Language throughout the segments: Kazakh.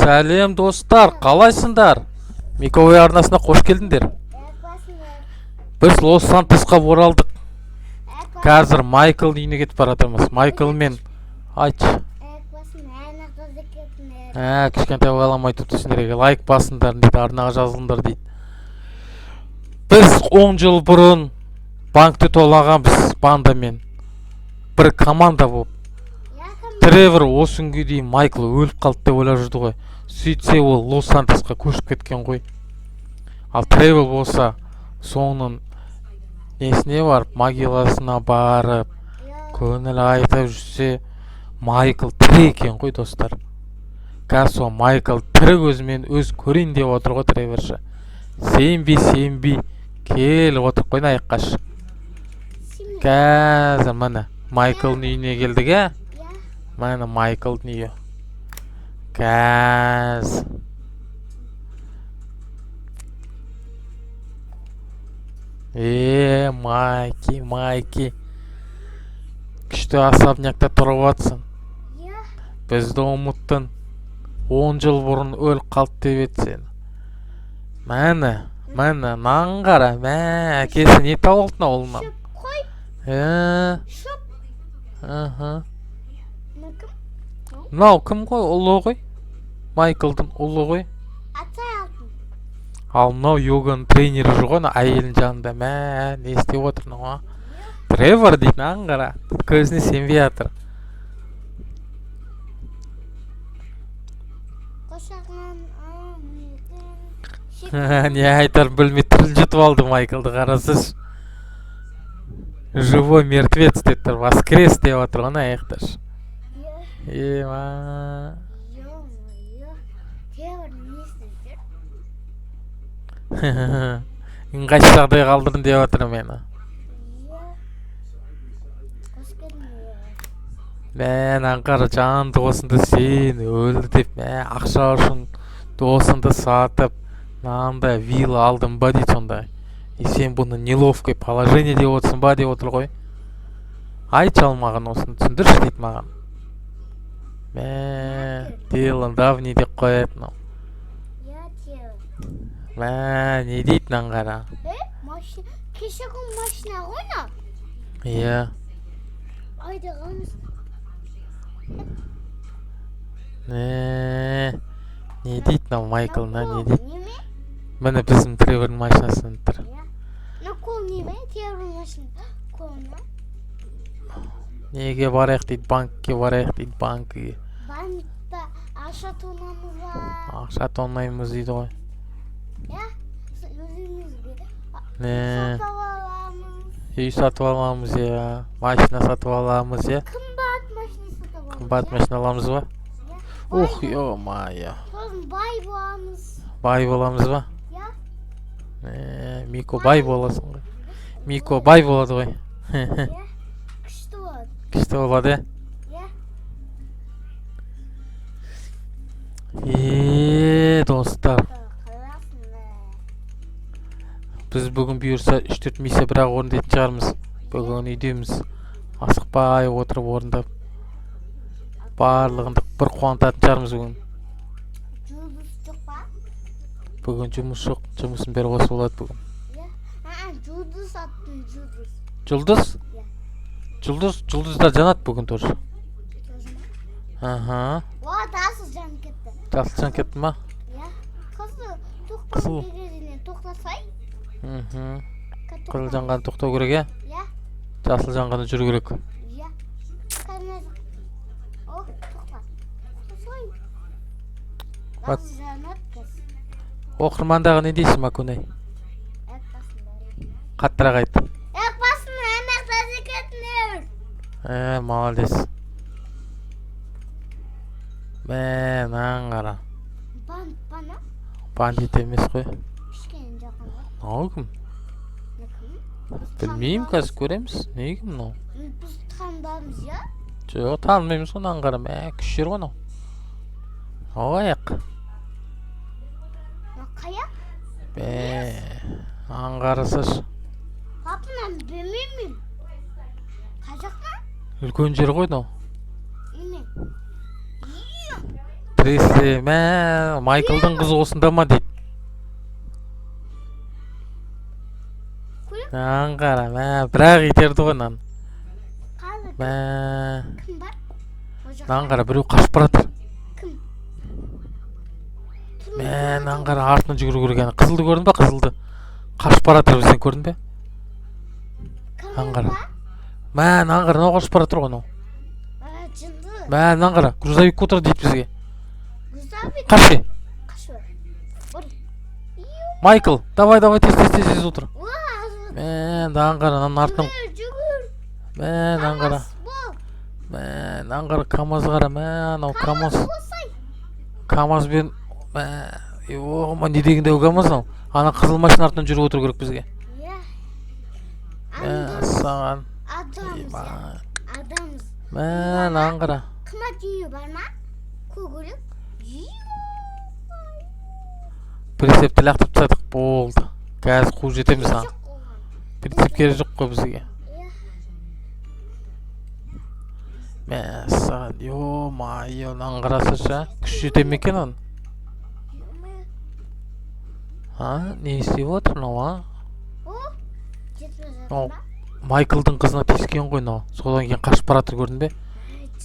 Сәлем достар, қалайсыңдар? Миковой арнасына қош келдіңдер. Біз Лос-Сантосқа оралдық. Қазір Майкл үйіне кетіп баратырмыз. Майкл мен айтшы. Кішкентай ойламай тұпты сендерге лайк басыңдар дейді, арнаға жазылыңдар дейді. Біз 10 жыл бұрын банкты толаған біз бандамен. Бір команда болып. Тревор осы күнге дейін Майкл өліп қалды деп ойлап жүрді ғой. Сөйтсе ол Лос-Сантосқа көшіп кеткен ғой. Ал Тревор болса соның несіне барып, могиласына барып, көңіл айтып жүрсе, Майкл тірі екен ғой достар. Қазір сол Майкл тірі көзімен өз көрейін деп отыр ғой Треворшы. Сенбей келіп отыр қойнайық қаш. Қазір міне Майклдың үйіне келдік, Мені Майклдың үйі. Қазір. Майки. Күшті особнякта тұрып атсың. Бізді ұмыттың. 10 жыл бұрын өліп қалды деп етсен. Мәні, нан қара, әкесі не тауылдың олынан? Шөп қой. Шөп. Мынау кім ғой? Ұлы ғой? Майклдың ұлы ғой? Атай алтын. Ал мынау йоганың тренері жүр ғой, әйелдің жанында. Не істеп отырның ғой? Тревор дейді, нан қара. Көзіне сенбей жатыр. Не айтар білмей тіл жұтып алды Майклды, қарасыз. Живой мертвец деп тұр, воскрес деп отыр ғой, аяқташ. Ыңғайшы жағдай қалдырын деп отыр мені. Аңғара жан досынды сен өлді деп, ақша үшін досынды сатып, мынандай вилла алдым ба дейді сондай. Сен бұны неловкое положение деп отырсың ба деп отыр ғой. Айтшы ал маған осыны түсіндірші дейді маған. Делон давний деп қоятын. Не дейді аңғара? Кеше күн машина қойна? Иә. Айдағамыз. Не дейді Майклна, не дейді? Міне біздің Тревордың машинасынан тұр. Қол неме? Тревордың машина қолына? Неге барайық дейді, банкке барайық дейді, банкіге. Банкта ақша тонамыз ба? Ақша тонмаймыз дейді ғой. Сатып аламыз. Үй сатып аламыз, машина сатып аламыз, Қымбат машина сатып аламыз. Қымбат машина аламыз ба? Ух, ё-майя. Сосын бай боламыз. Бай боламыз ба? Мико бай боласың ғой. Мико бай болады ғой. Күшті болады. Күшті болады, достар. Біз бүгін бұйырса 3-4 миссия бірақ орындайтын шығармыз. Бүгін үйдеміз. Асықпай отырып орындап. Барлығында бір қуантатын шығармыз бүгін. Жұлдыз жоқ па? Бүгін жұмыс жоқ. Жұмысын бері қосып болады бүгін. Жұлдыз аттың, жұлдыз. Жұлдыздар жанат бүгін тоже. Жасыл жан кетті. Жасыл жан кетті ма? Қызыл бегеріне тоқтасай. Қызыл жанған тоқтау керек, жасыл жанғаны жүру керек. Оқырмандағы не дейсің Макунай? Қаттырақ айт. Басын аймақтасы кетінер. Молодец. Аңғара. Бана? Бандит емес қой. Кішкене жақында. Мынау кім? Білмеймін, қазір көреміз. Не кім мынау? Біз танымаймыз, Жоқ, танымаймыз ғой, аңғара. Күш жер ғой мынау. Аяқ. Қаяқ? Аңғарысыш. Папынан білмеймін. Қай жақта? Үлкен жер ғой мынау. өлтіресе мә Майклдың қызы осында ма дейді. Мынаны қара мә бірақ итерді ғой мынаны. Қазір Мә кім бар? О жақта мынаны қара біреу қашып баратыр. кім? Мә мынаны қара артынан жүгіру керек екен. Қызылды көрдің ба қызылды? Қашып баратыр бізден көрдің бе? Мынаны қара. Мә мынаны қара мынау қашып баратыр ғой мынау. Жынды. Мә мынаны қара грузовик отыр дейді бізге. Грузовик. Қашты. Қашы. Бір. Майкл давай тез отыр. Уа, Мә мынаны қара мынаның артынан. жүгір. Мә мынаны қара. Бол. Мә мынаны қара КамАЗ қара мә анау КамАЗ. Болсай. КамАЗбен мә оғыма не дегенде КамАЗ анау. Ана қызыл машина артынан жүріп отыру керек бізге. Иә. Мә саған. Адамыз. Адамыз. Мә мынаны қара. Қымбат үйі бар ма? Көкөлік. Прицепті лақтырып тастадық болды. Қазір қуып жетеміз ана. Прицеп керек жоқ қой бізге. Мә саған ё-майо мынаны қарасайшы. Күш жете ме екен оның? Не істеп отыр мынау О, жетіп жатыр О, ма? Майклдың қызына тиіскен ғой мынау. Содан кейін қашып баратыр көрдің бе?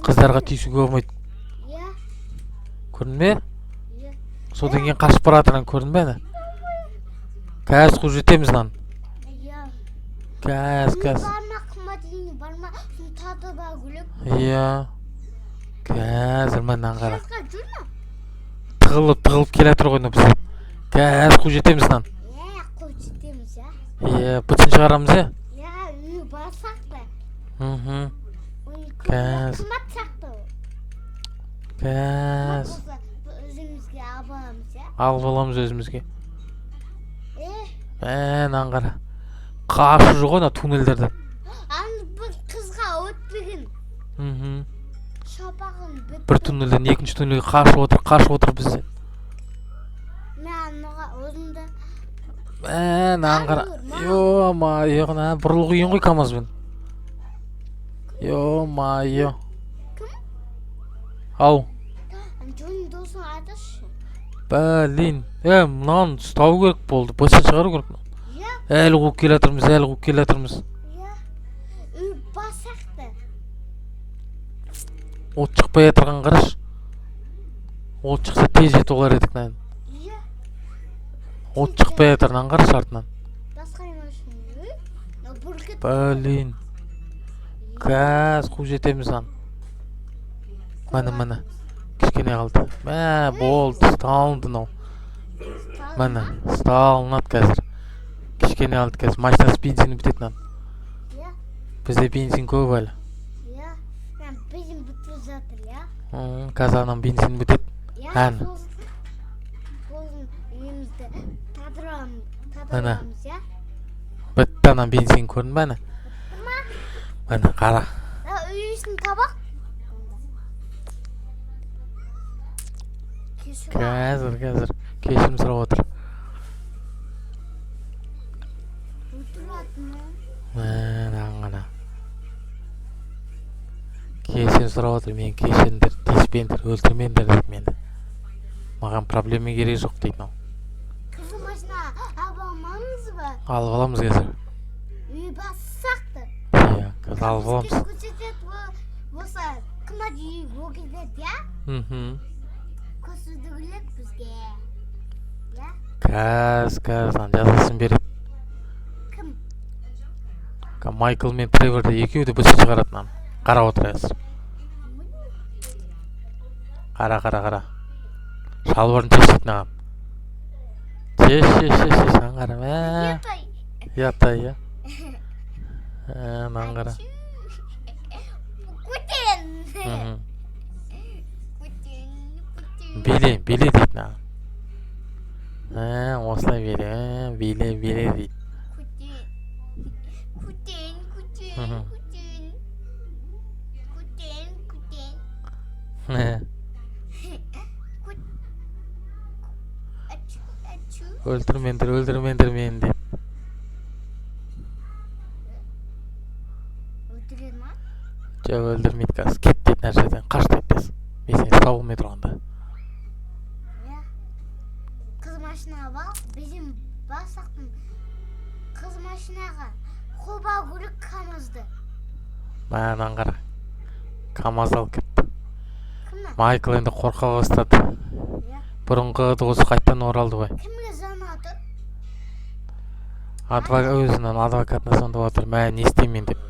Қыздарға тиісуге болмайды. Иә. Көрдің бе? Иә. Содан кейін қашып баратыр көрдің бе? Қазір қуып жетеміз мынаны. Иә. Қазір. Бар ма қымбат үйі бар ма? Тады бар гүлік. Иә. Қазір мынаны қара. Жазға жүр ма? Тығылып келе жатыр ғой біз. Қазір қуып жетеміз мынаны. Иә, қойып жетеміз, иә. Иә, бытын шығарамыз иә. Иә, үйі барсақ та. Мхм. Қымбат сақты. Қазір. Өзімізге алып аламыз, иә. Алып аламыз өзімізге. Е, Мынаны қара. Қашу жоқ ана туннелдерден. аны бір қызға өтпеген. Мхм. Шапағын бітті. Бір туннелден екінші туннелге қашып отыр бізден. Мен өзімді. Мынаны қара. Ё-майо, бұрылғы үйін ғой КамАЗбен. Ё-майо. Кім? Ау. Джонни досын айташы. Блин. Мынаны ұстау керек болды. Бытын шығару керек. Иә. Әлі қуып келе жатырмыз. Иә. Үй барсақ та. От шықпай жатырған қараш. От шықса тез жетіп олар едік мынаны. Иә. От шықпай жатырынан қараш артынан. Басқа машина. Блин. Қазір қуып жетеміз аны. Міне. Кішкене қалды. Мә болды. Сталынды мынау. Міне сталынады қазір. Кішкене қалды қазір. Машинасы бензині бітеді мынаны. Иә. Бізде бензин көп әлі. Иә. Мен бензин бітіп жатыр, иә. Қазір анам бензин бітеді. Иә. Әні. Сосын үйімізді Міне. тадырамыз, иә. Бітті анам бензин көрдің бе? Міне қара. Үйісін табақ. Қазір кешірім сұрап отыр. Міне кешірім сұрап отыр. Мен кешіріңдер, тиіспеңдер, өлтірмеңдер дейді мені. Маған проблема керек жоқ дейді мынау. Қызыл машина алып алмамыз ба? Алып аламыз қазір. Үй бассақ та. Иә, қазір алып аламыз. Болса, қымбат үй ол кетеді, иә? Мхм. Көрсетігілік бізге. Иә? Қазір жазасын береді. Кім? Майкл мен Треворды екеуі де бытын шығарады мынаны. Қарап отыр қазір. Қара. Шалбарын шешеді маған. Шеш, ан қара. Ятай, иә. Маған қара. Көтен. Биле дейді маған. Осылай биле дейді. Өлтірмеңдер мені деп. Өлтіреді ма? Жоқ өлтірмейді қазір. Кет дейді нәрседен. Қаш дейді. Мен сені ұстап алмай тұрғанда. машинаға бар, bizim басақтың қыз машинаға хоба көрік КамАЗды. Мәнан қара. КамАЗ алып кетті. Кімнен? Майкл енді қорқа бастады. Иә. Бұрынғы досы қайттан оралды ғой. Кімге звонады? Өзінің адвокатына звондап отыр. Мә, не істеймін деп.